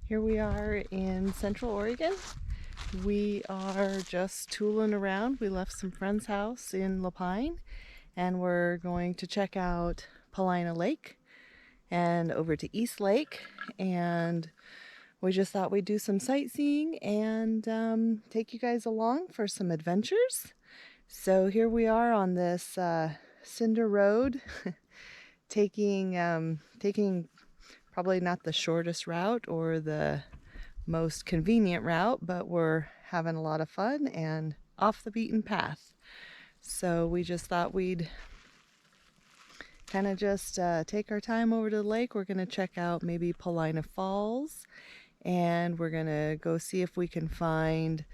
Here we are in Central Oregon. We are just tooling around. We left some friend's house in Lapine and we're going to check out Paulina Lake and over to East Lake, and we just thought we'd do some sightseeing and take you guys along for some adventures. So here we are on this cinder road taking probably not the shortest route or the most convenient route, but we're having a lot of fun and off the beaten path. So we just thought we'd kind of just take our time over to the lake. We're going to check out maybe Paulina Falls, and we're going to go see if we can find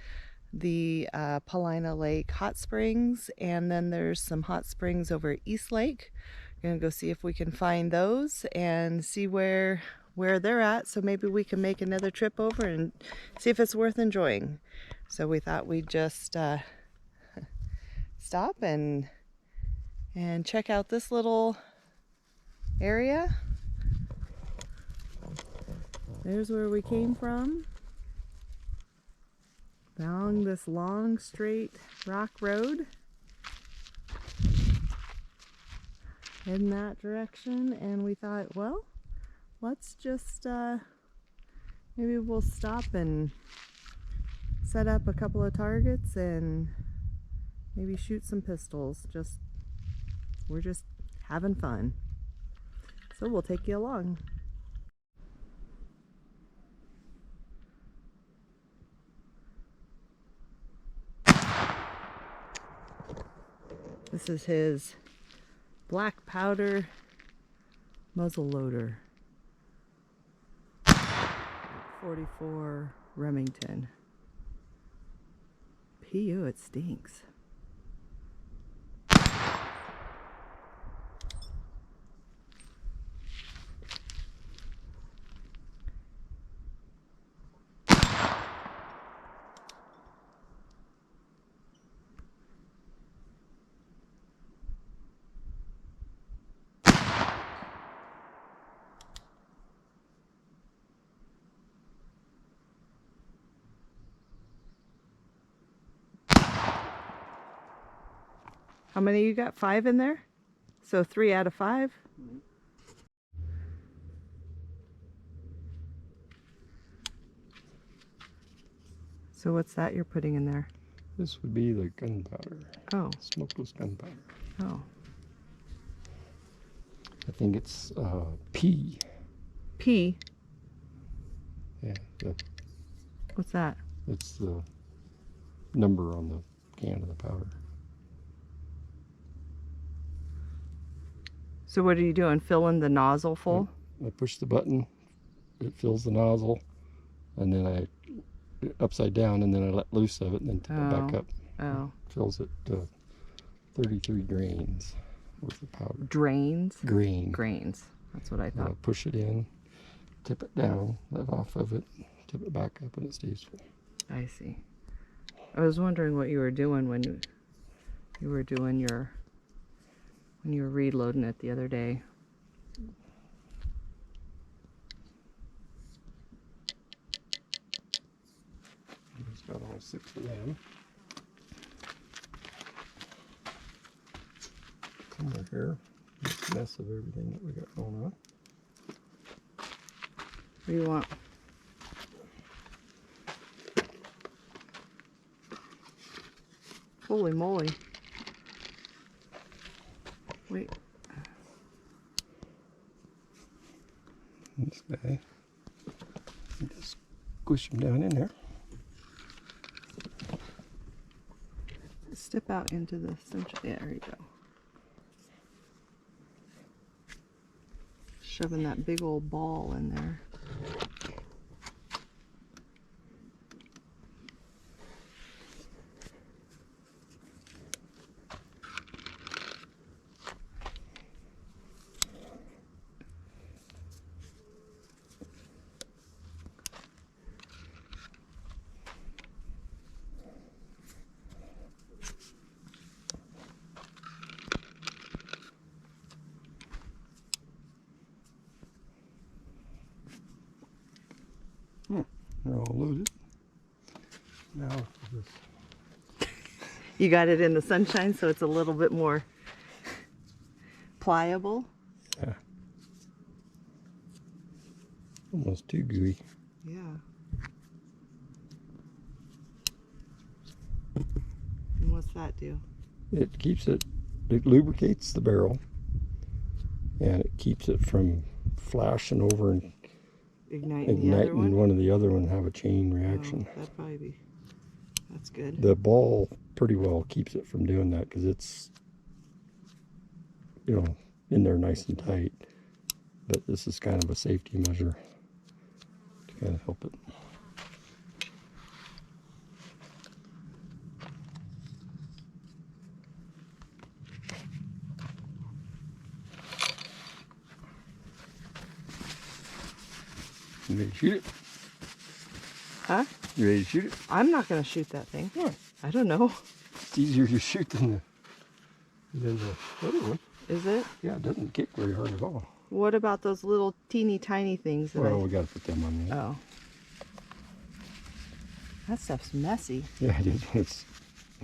the Paulina Lake hot springs, and then there's some hot springs over at East Lake. We're going to go see if we can find those and see where they're at, so maybe we can make another trip over and see if it's worth enjoying. So we thought we'd just stop and check out this little area. There's where we came from, along this long straight rock road, in that direction, and we thought, well, let's just maybe we'll stop and set up a couple of targets and maybe shoot some pistols. We're just having fun. So we'll take you along. This is his black powder muzzle loader. 44 Remington. P.U. it stinks. How many you got? 5 in there? So 3 out of 5? Mm-hmm. So what's that you're putting in there? This would be the gunpowder. Oh. Smokeless gunpowder. Oh. I think it's P. P? Yeah. What's that? It's the number on the can of the powder. So what are you doing? Filling the nozzle full? I push the button, it fills the nozzle, and then I upside down, and then I let loose of it, and then tip it back up. Oh. Fills it to 33 grains worth of powder. Drains? Grain. Grains. That's what I thought. Push it in, tip it down, let off of it, tip it back up, and it stays full. I see. I was wondering what you were doing when you were doing your, when you were reloading it the other day. It's got all 6 of them. Somewhere here, this mess of everything that we got going on. What do you want? Holy moly. Wait. This guy. Just squish him down in there. Step out into the center. Yeah, there you go. Shoving that big old ball in there. They're all loaded. Now for this. You got it in the sunshine so it's a little bit more pliable. Yeah. Almost too gooey. Yeah. And what's that do? It keeps it lubricates the barrel, and it keeps it from flashing over and Igniting the other one? one of the other one, have a chain reaction. Oh, that'd probably be, that's good. The ball pretty well keeps it from doing that because it's, you know, in there nice and tight. But this is kind of a safety measure to kind of help it. You ready to shoot it? Huh? You ready to shoot it? I'm not going to shoot that thing. Yeah. I don't know. It's easier to shoot than the other one. Is it? Yeah, it doesn't kick very hard at all. What about those little teeny tiny things? That Well, we got to put them on there. Oh. That stuff's messy. Yeah, it is. It's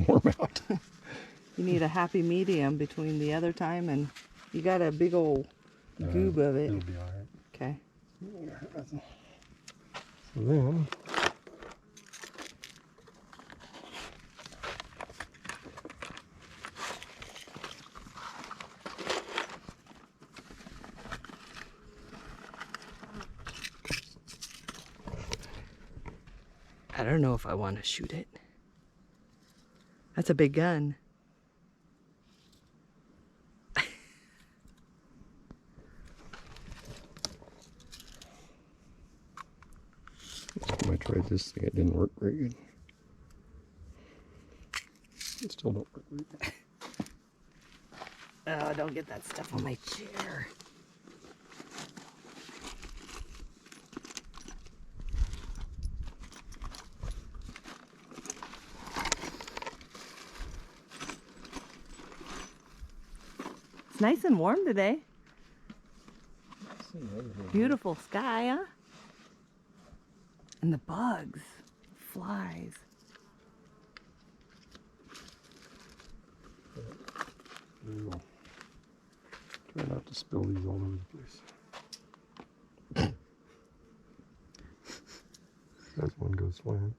warm out. You need a happy medium between the other time and you got a big old goob of it. It'll be all right. Okay. So then, I don't know if I want to shoot it. That's a big gun. I tried this thing, it didn't work very good. It still don't work very good. Oh, don't get that stuff on my chair. It's nice and warm today. Beautiful sky, huh? And the bugs, flies. Try not to spill these all over the place. As one goes flying.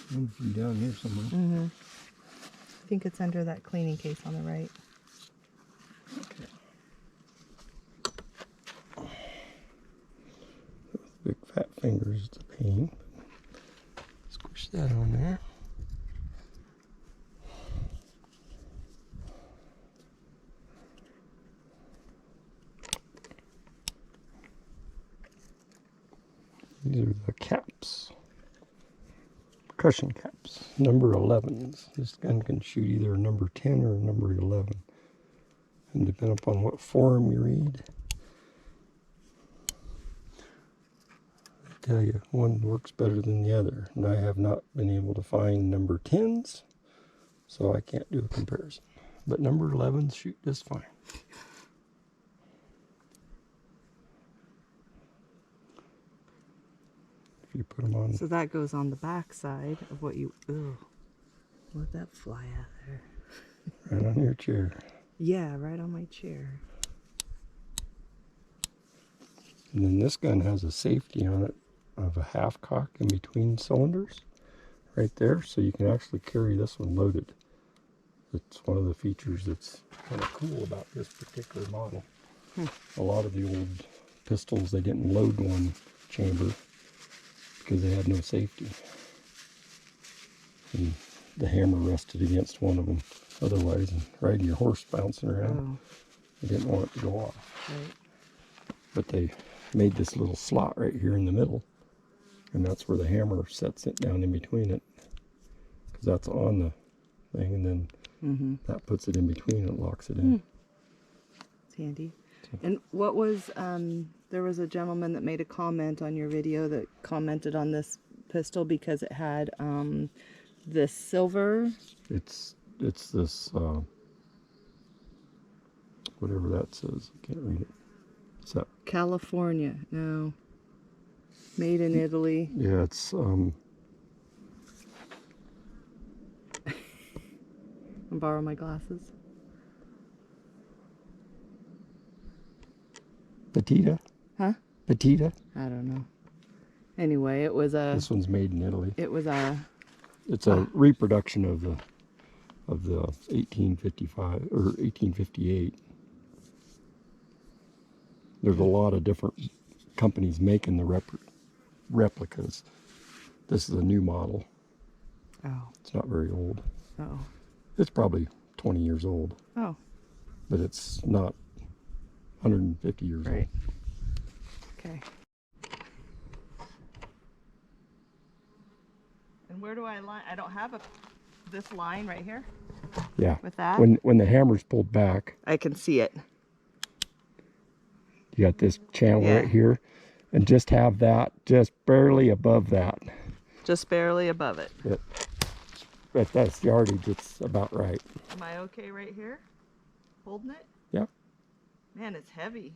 One for you down here somewhere. Mm-hmm. I think it's under that cleaning case on the right. Okay. Big fat fingers, it's a pain. Squish that on there. These are the caps. Percussion caps. Number 11s. This gun can shoot either a number 10 or a number 11. And depending upon what form you read, tell you one works better than the other, and I have not been able to find number 10s, so I can't do a comparison. But number 11s shoot just fine. If you put them on, So that goes on the back side of what you. Ugh. Let that fly out there. right on your chair. Yeah, right on my chair. And then this gun has a safety on it of a half cock in between cylinders right there, so you can actually carry this one loaded. It's one of the features that's kind of cool about this particular model. A lot of the old pistols, they didn't load one chamber because they had no safety. And the hammer rested against one of them. Otherwise, and riding your horse bouncing around, they didn't want it to go off. Right. But they made this little slot right here in the middle, and that's where the hammer sets it down in between it, because that's on the thing, and then that puts it in between and locks it in. It's handy. And what was, there was a gentleman that made a comment on your video that commented on this pistol because it had this silver. It's this whatever that says. I can't read it. What's that? California. No. Made in Italy. Yeah, it's I'll borrow my glasses. Petita. Huh? Petita. I don't know. Anyway, it was a. This one's made in Italy. It was a. It's a reproduction of the 1855 or 1858. There's a lot of different companies making the replicas. This is a new model. Oh. It's not very old. Oh. It's probably 20 years old. Oh. But it's not 150 years Right. old. Okay. And where do I line? I don't have this line right here. Yeah. With that? When the hammer's pulled back, I can see it. you got this channel Yeah. right here, and just have that just barely above that. Just barely above it. That's yardage. It's about right. Am I okay right here? Holding it? Yeah. Man, it's heavy.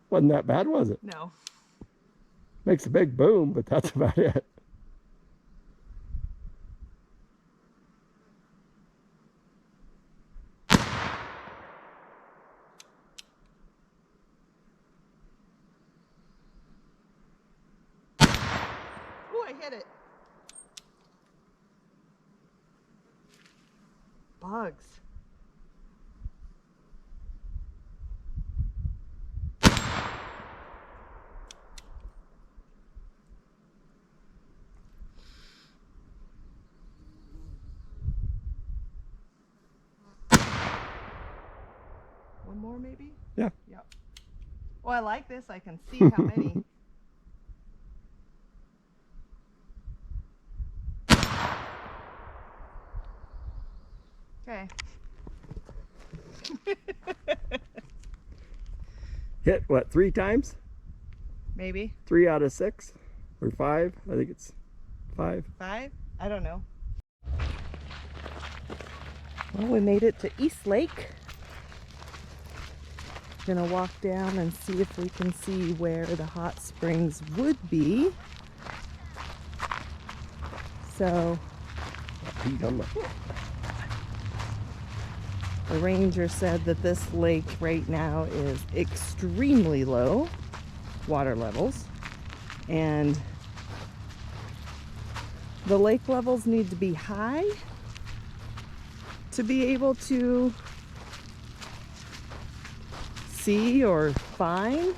Wasn't that bad, was it? No. Makes a big boom, but that's about it. Ooh, I hit it. Bugs. One more maybe? Yeah. Yep. Oh, I like this. I can see how many. Okay. Hit what, 3 times? Maybe. 3 out of 6 or 5? I think it's 5. 5? I don't know. Well, we made it to East Lake. Gonna walk down and see if we can see where the hot springs would be. So the ranger said that this lake right now is extremely low water levels, and the lake levels need to be high to be able to see or find.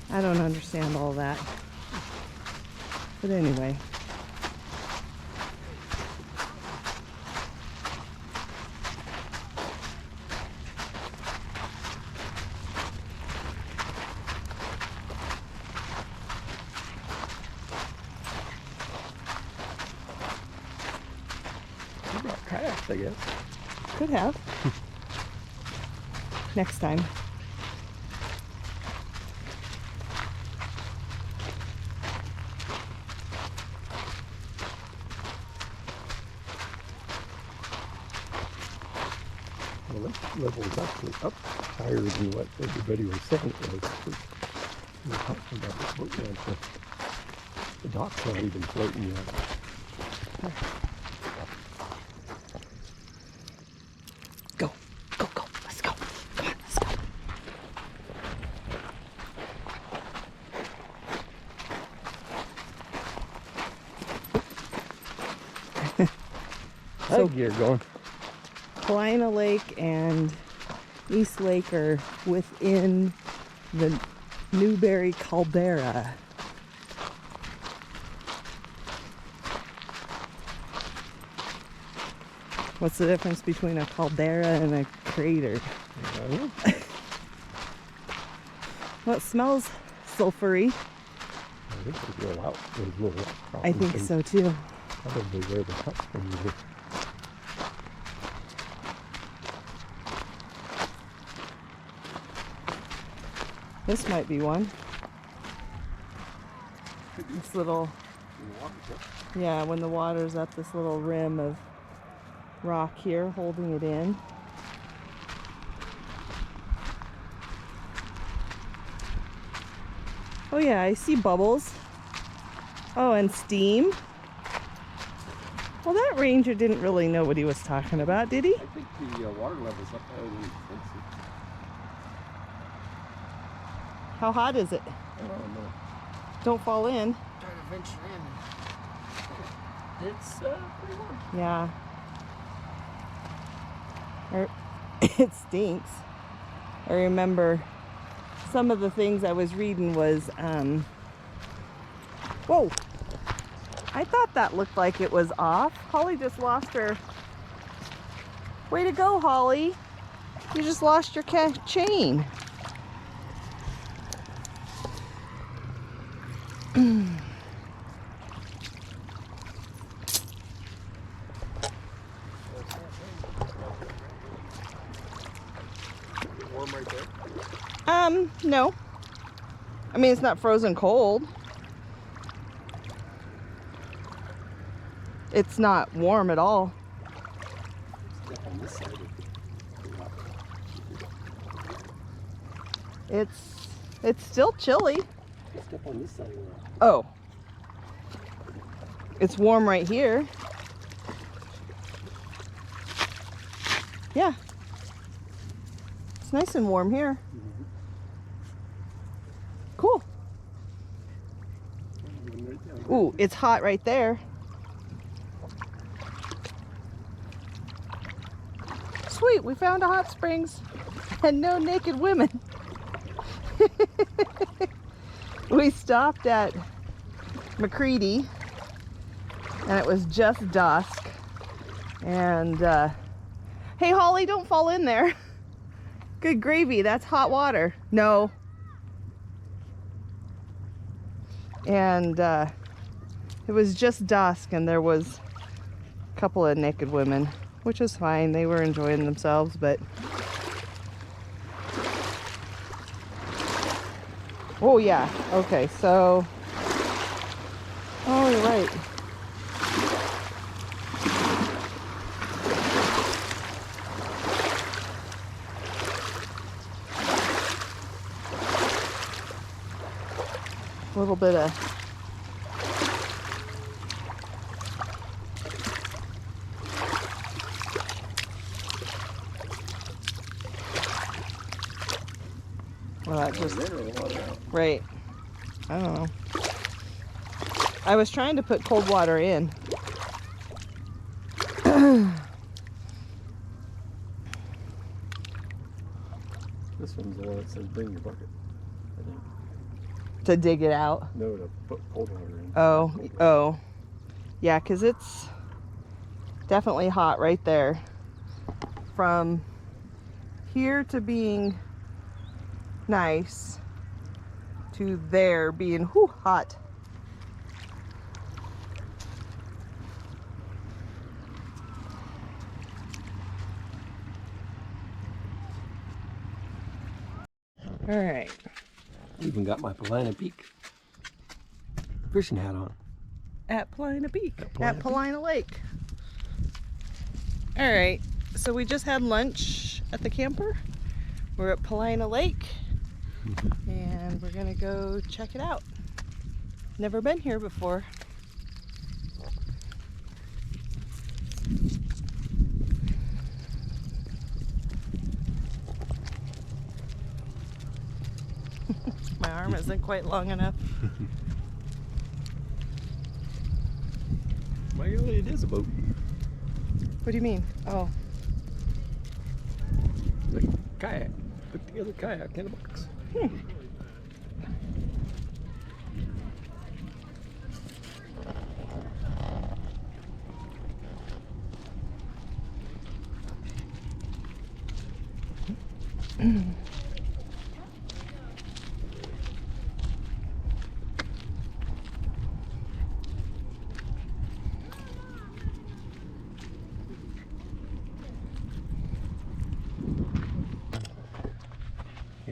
I don't understand all that, but anyway. You brought kayaks, I guess. Could have. Next time. Well, that level is actually up higher than what everybody was saying it was. We were talking about this boat launch. The dock's not even floating yet. Go, go, go. Let's go. Come on, let's go. How's gear going? Paulina Lake and East Lake are within the Newberry caldera. What's the difference between a caldera and a crater? Well, it smells sulfury. I think there's a little I think so too. Probably where the hot springs are. This might be one. This little, yeah, when the water's at this little rim of rock here, holding it in. Oh yeah, I see bubbles. Oh, and steam. Well, that ranger didn't really know what he was talking about, did he? I think the water level's up higher than it's. How hot is it? I don't know. Don't fall in. Try to venture in. It's pretty warm. Yeah. It stinks. I remember some of the things I was reading was, whoa! I thought that looked like it was off. Holly just lost her. Way to go, Holly. You just lost your chain. Warm right there. No. I mean, it's not frozen cold. It's not warm at all. Step on this side of the rock. It's still chilly. Step on this side of the rock. Oh. It's warm right here. Yeah. It's nice and warm here. Cool. Ooh, it's hot right there. Sweet, we found a hot springs and no naked women. We stopped at McCready and it was just dusk. And hey, Holly, don't fall in there. Good gravy, that's hot water. No. And it was just dusk and there was a couple of naked women, which was fine. They were enjoying themselves, but oh yeah, okay, so oh, you're right. A little bit of well, that just right. I don't know. I was trying to put cold water in. This one's the one that says bring your bucket, I think. To dig it out. No, to put cold water in. Oh. Yeah, because it's definitely hot right there. From here to being nice to there being hot. All right. Even got my Paulina Peak fishing hat on. At Paulina Peak, Paulina at Paulina Lake. All right, so we just had lunch at the camper. We're at Paulina Lake and we're gonna go check it out. Never been here before. My arm isn't quite long enough. My golly, it is a boat. What do you mean? Oh, It's a kayak. Put together kayak in a box.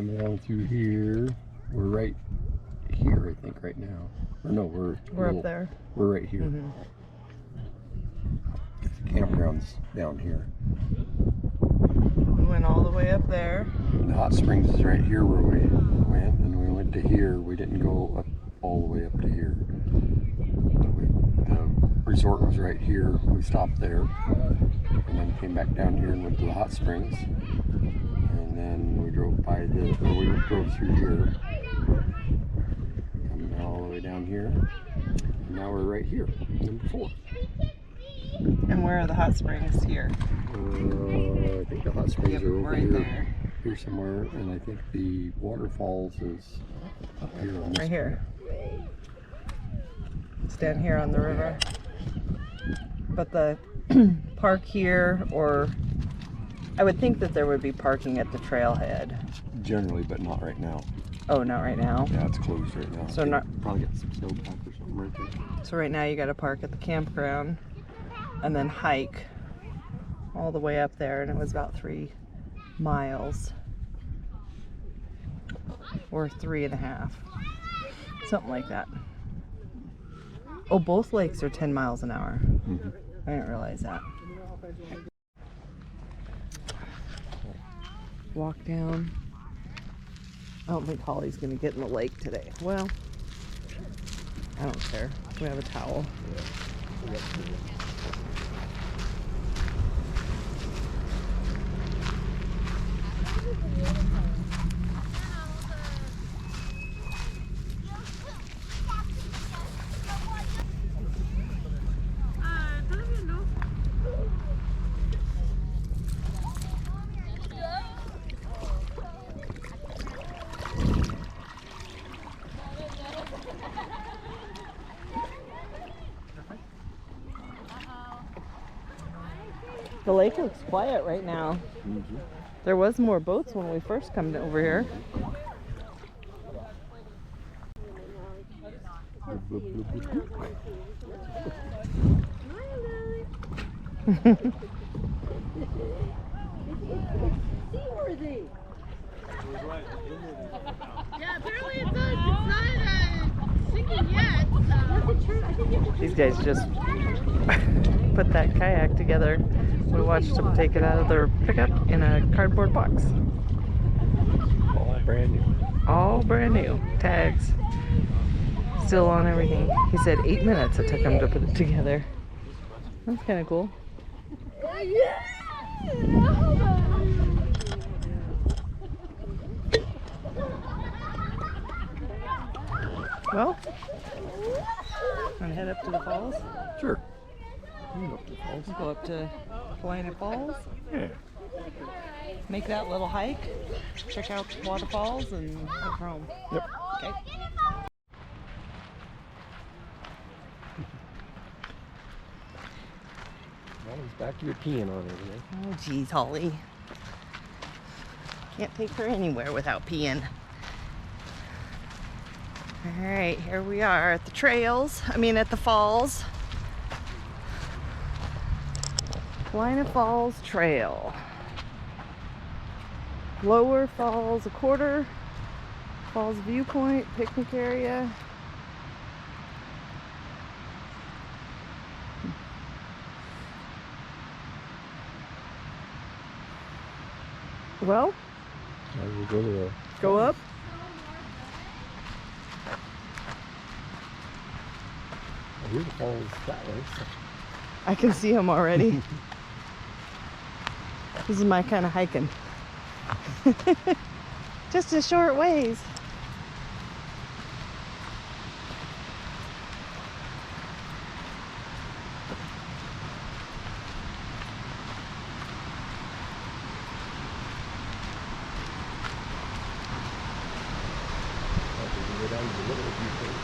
Come down through here. We're right here, I think, right now. Or no, We're up there. We're right here. Mm-hmm. The campground's down here. We went all the way up there. And the hot springs is right here where we went, and we went to here. We didn't go up all the way up to here. The resort was right here. We stopped there, and then came back down here and went to the hot springs. And then we drove we drove through here, coming all the way down here. And now we're right here, number 4. And where are the hot springs here? I think the hot springs are over right here, there. Here somewhere, and I think the waterfalls is up here on this Right here. It's down here on the river. But the park here, or I would think that there would be parking at the trailhead. Generally, but not right now. Oh, not right now? Yeah, it's closed right now. So not. Probably got some snowpack or something right there. So right now you got to park at the campground and then hike all the way up there, and it was about 3 miles or 3.5, something like that. Oh, both lakes are 10 miles an hour. Mm-hmm. I didn't realize that. Walk down. I don't think Holly's gonna get in the lake today. Well, I don't care. We have a towel. The lake looks quiet right now. Mm-hmm. There was more boats when we first come over here. Yeah, apparently it's not sinking yet. These guys just put that kayak together. We watched them take it out of their pickup in a cardboard box. All brand new. All brand new. Tags. Still on everything. He said 8 minutes it took him to put it together. That's kind of cool. Well, want to head up to the falls? Sure. Let's go up to Paulina Falls. Yeah. Make that little hike. Check out the waterfalls and head for home. Yep. Okay. Well, he's back to your peeing on everything. Oh, geez, Holly. Can't take her anywhere without peeing. All right, here we are at the at the falls. Paulina Falls Trail. Lower Falls, a quarter. Falls viewpoint, picnic area. Well, Now we'll go to the... go up. I hear the falls that way. I can see them already. This is my kind of hiking. Just a short ways. Go down to the little viewpoint.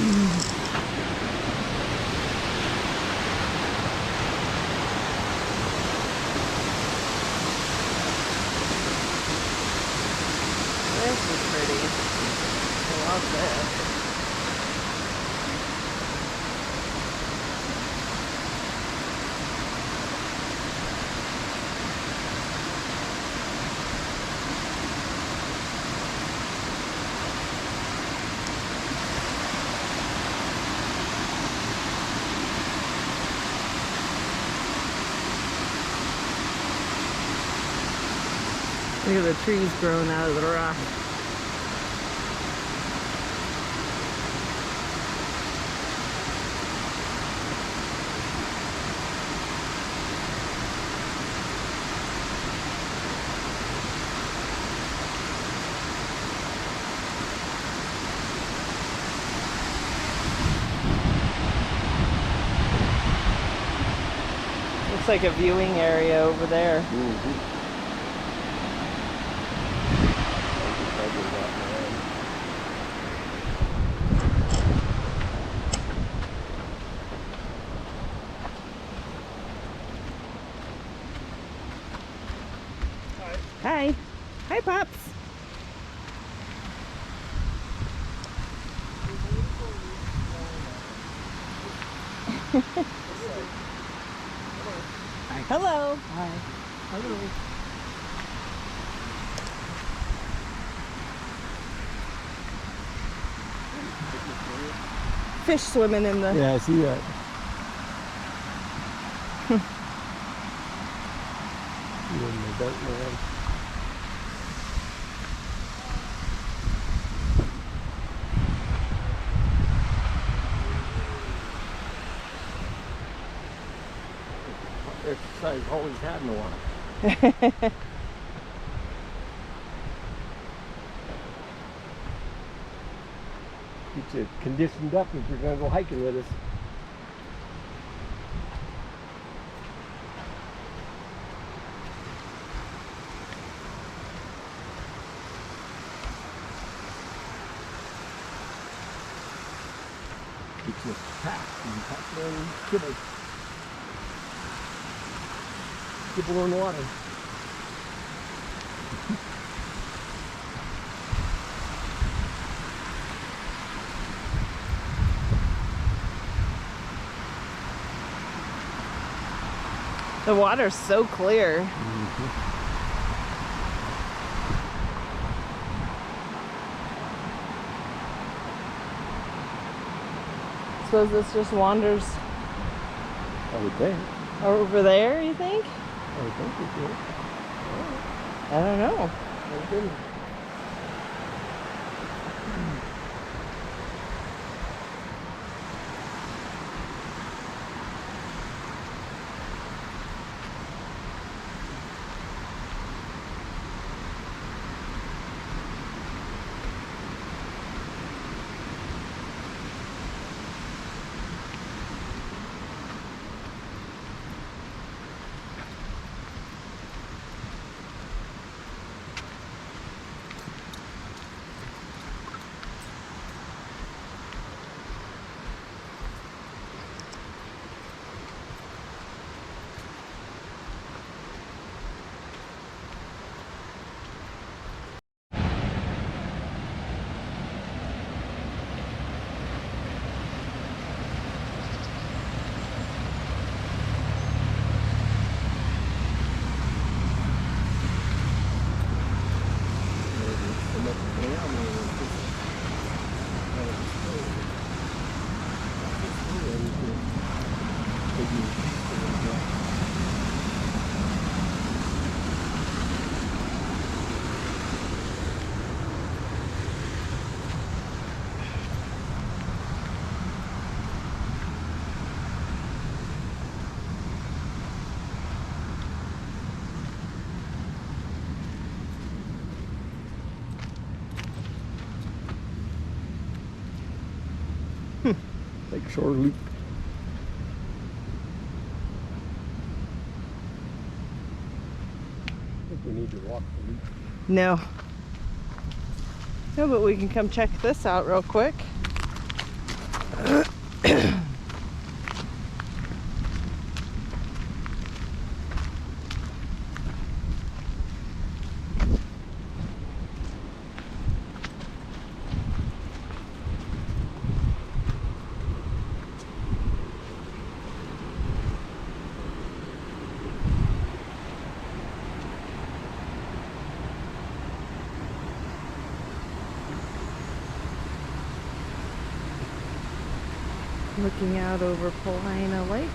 This is pretty. I love this. Look at the trees growing out of the rock. Looks like a viewing area over there. Hi. Hi, Pops. Hello. Hi. Hello. Fish swimming in the... Yeah, I see that. You in the boat, man. Exercise always had in a while. Keeps you conditioned up if you're going to go hiking with us. Keeps you packed and packed on kibble. Kibble in water. The water's so clear. Suppose this just wanders I would think. over there, you think? I would think it did. I don't know. I didn't. Lakeshore Loop. I think we need to walk the loop. No. No, but we can come check this out real quick. Looking out over Paulina Lake.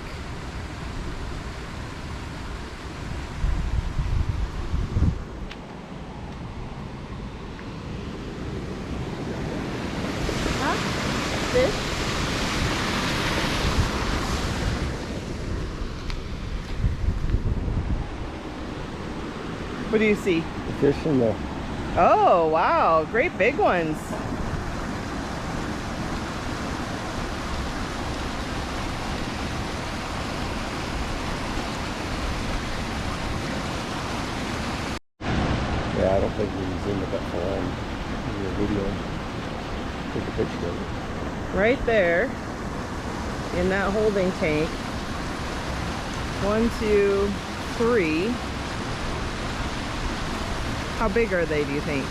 Huh? Fish? What do you see? The fish in the... Oh, wow. Great big ones. Yeah, I don't think we zoomed it that far on your video. Take a picture of it. Right there in that holding tank. 1, 2, 3. How big are they, do you think?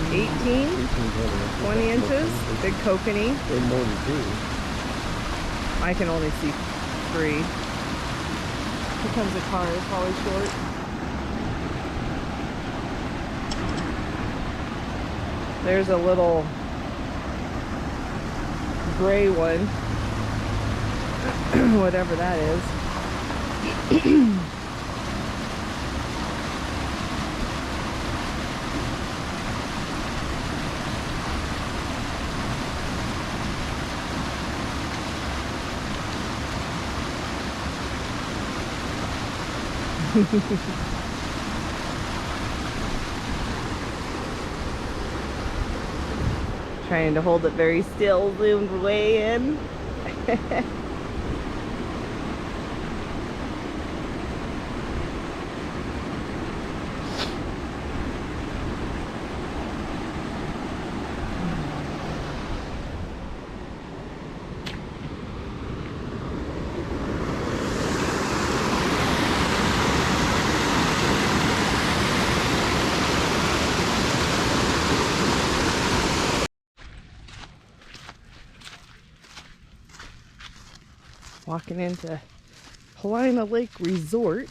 18? 20 inches? Big kokanee? They're more than 2. I can only see 3. Here comes a car, it's probably short. There's a little gray one, whatever that is. Trying to hold it very still, zoomed way in. Walking into Paulina Lake Resort.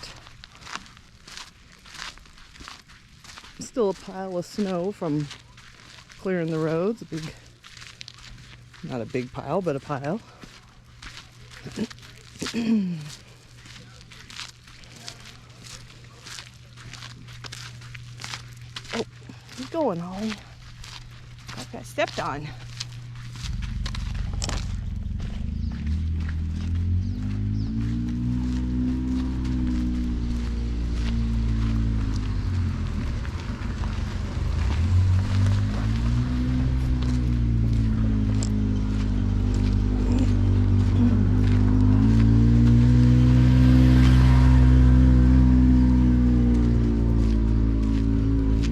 Still a pile of snow from clearing the roads. A big, not a big pile, but a pile. Oh, keep going, Holly. I got stepped on.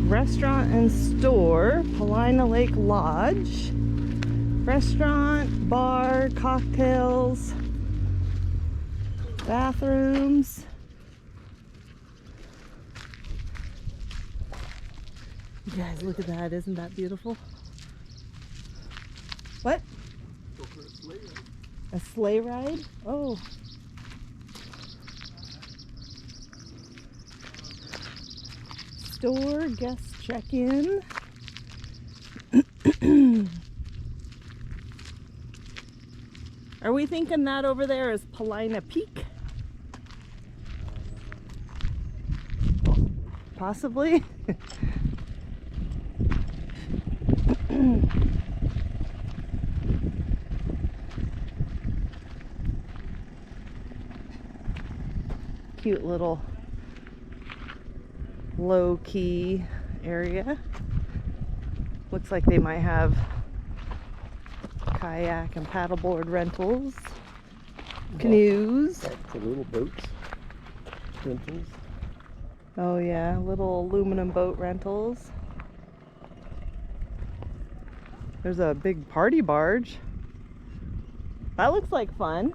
Restaurant and store, Paulina Lake Lodge. Restaurant, bar, cocktails, bathrooms. You guys, look at that. Isn't that beautiful? What? Go for a sleigh ride. A sleigh ride? Oh. Store, guest check-in. Are we thinking that over there is Paulina Peak? Possibly. Cute little low-key area. Looks like they might have kayak and paddleboard rentals, canoes. The little boats, rentals. Oh yeah, little aluminum boat rentals. There's a big party barge. That looks like fun.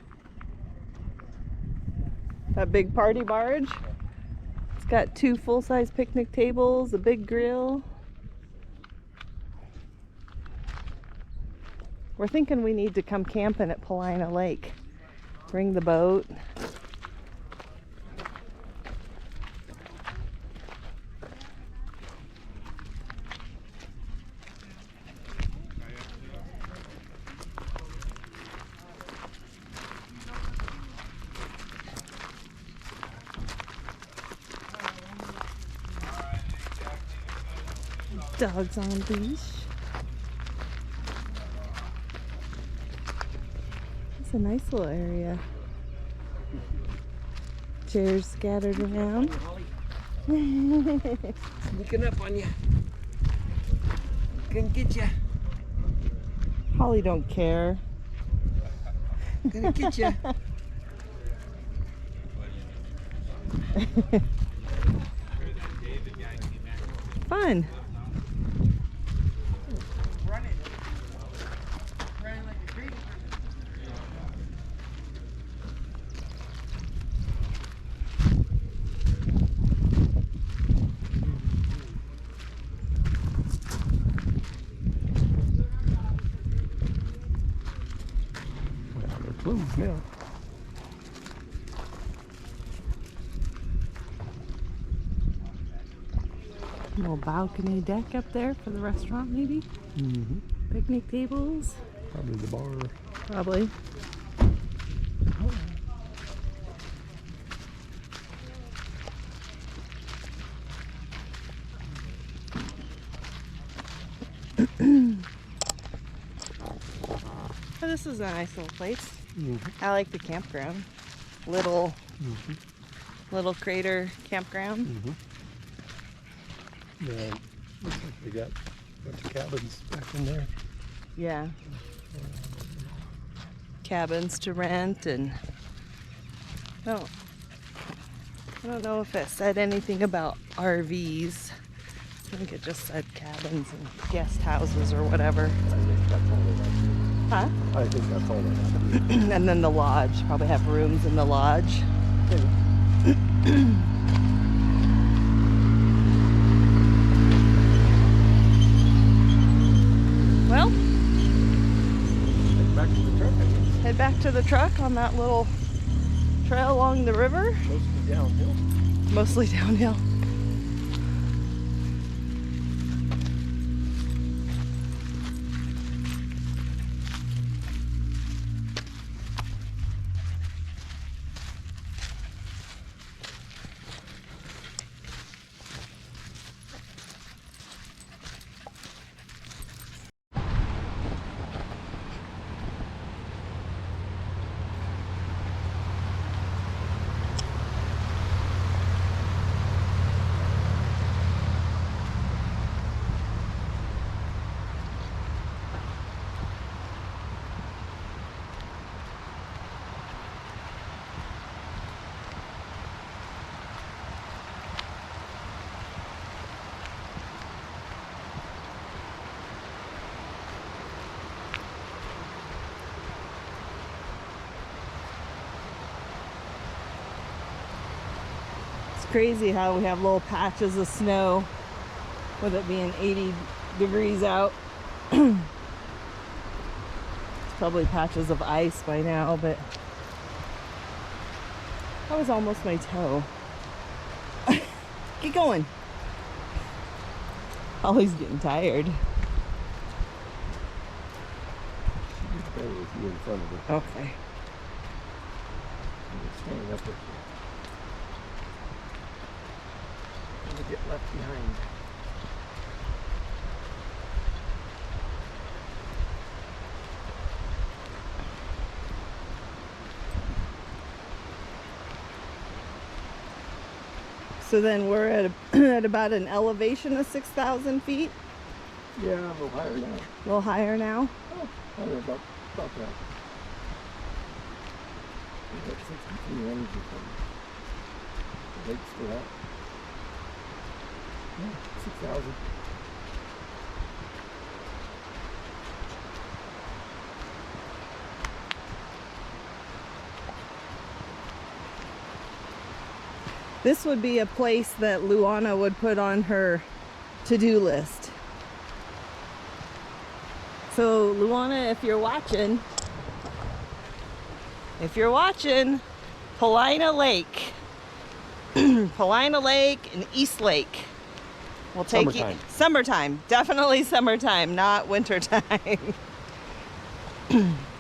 That big party barge. It's got 2 full-size picnic tables, a big grill. We're thinking we need to come camping at Paulina Lake. Bring the boat. Dogs on leash. It's a nice little area. Chairs scattered around. Sneaking up on you. Gonna get you. Holly don't care. Gonna get you. Fun. Running. Running like a crazy Well, they're closed now. Little balcony deck up there for the restaurant, maybe. Mm-hmm. Picnic tables, Probably the bar. probably. Oh, this is a nice little place. Mm-hmm. I like the campground. Little Mm-hmm. crater campground. Mm-hmm. Yeah, looks like they got a bunch of cabins back in there. Yeah. Cabins to rent, and I don't know if it said anything about RVs. I think it just said cabins and guest houses or whatever. I think that's all they have. Huh? I think that's all they have. And then the lodge. Probably have rooms in the lodge. Well, Back to the truck, I guess. head back to the truck on that little trail along the river. Mostly downhill. Mostly downhill. Crazy how we have little patches of snow with it being 80 degrees out. It's probably patches of ice by now, but that was almost my toe. Get going. Holly's getting tired. Stay with you in front of her. Okay. I'm just standing up with you. To get left behind. So then we're at, at about an elevation of 6,000 feet. Yeah, a little higher now. A little higher now. Oh, higher about that. We got 63 energy from the lakes for that. Yeah, 6,000. This would be a place that Luana would put on her to-do list. So Luana, if you're watching, Paulina Lake, Paulina Lake and East Lake. We'll take Summertime. you. Summertime, definitely summertime, not wintertime.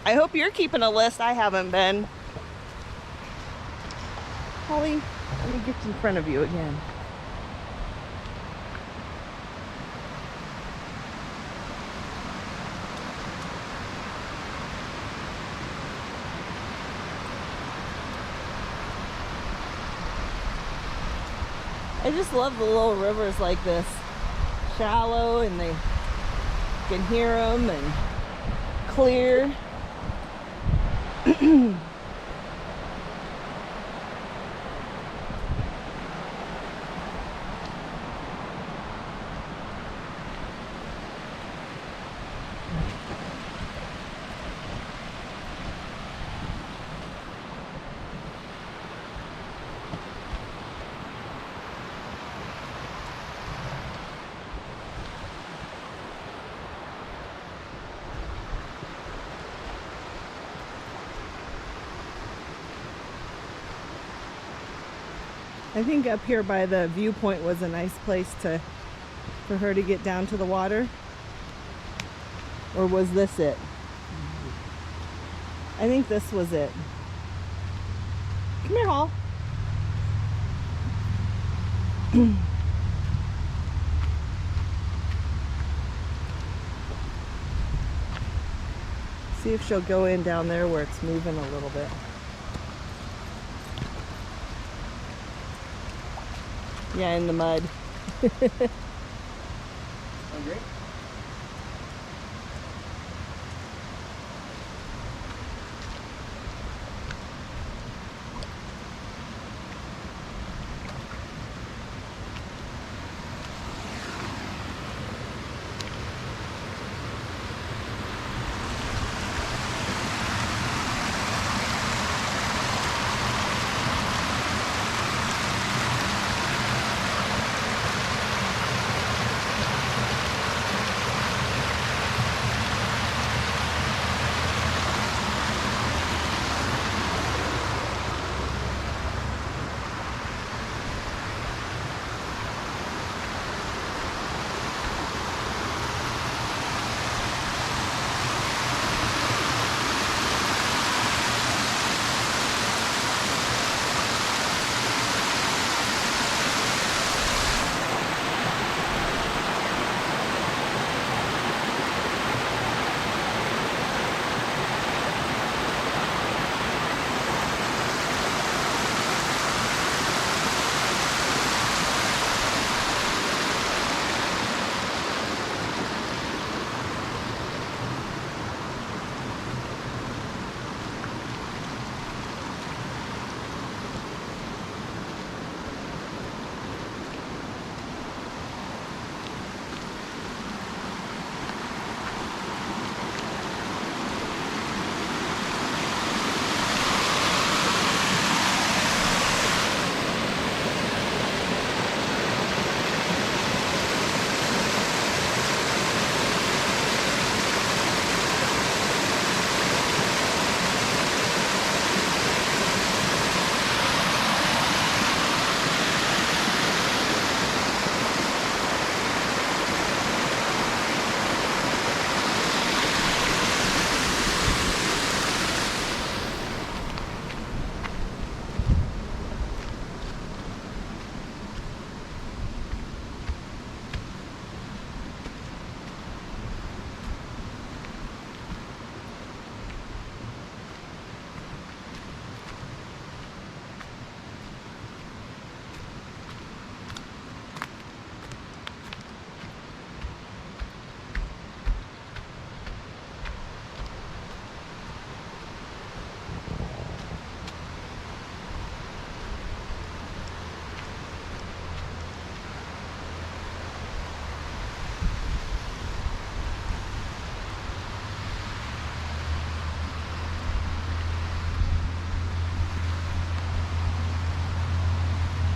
I hope you're keeping a list. I haven't been. Holly, let me get in front of you again. I just love the little rivers like this. Shallow, and they can hear them, and clear. I think up here by the viewpoint was a nice place for her to get down to the water. Or was this it? I think this was it. Come here, Hall. See if she'll go in down there where it's moving a little bit. Yeah, in the mud. Hungry?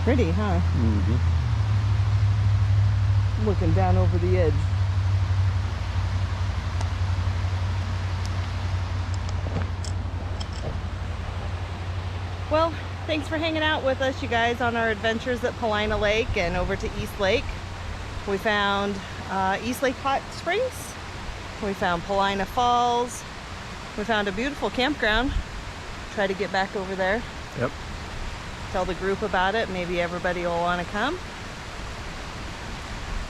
Pretty, huh? Mm-hmm. Looking down over the edge. Well, thanks for hanging out with us, you guys, on our adventures at Paulina Lake and over to East Lake. We found East Lake Hot Springs. We found Paulina Falls. We found a beautiful campground. Try to get back over there. Yep. Tell the group about it. Maybe everybody will want to come.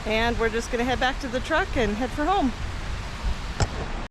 And we're just going to head back to the truck and head for home.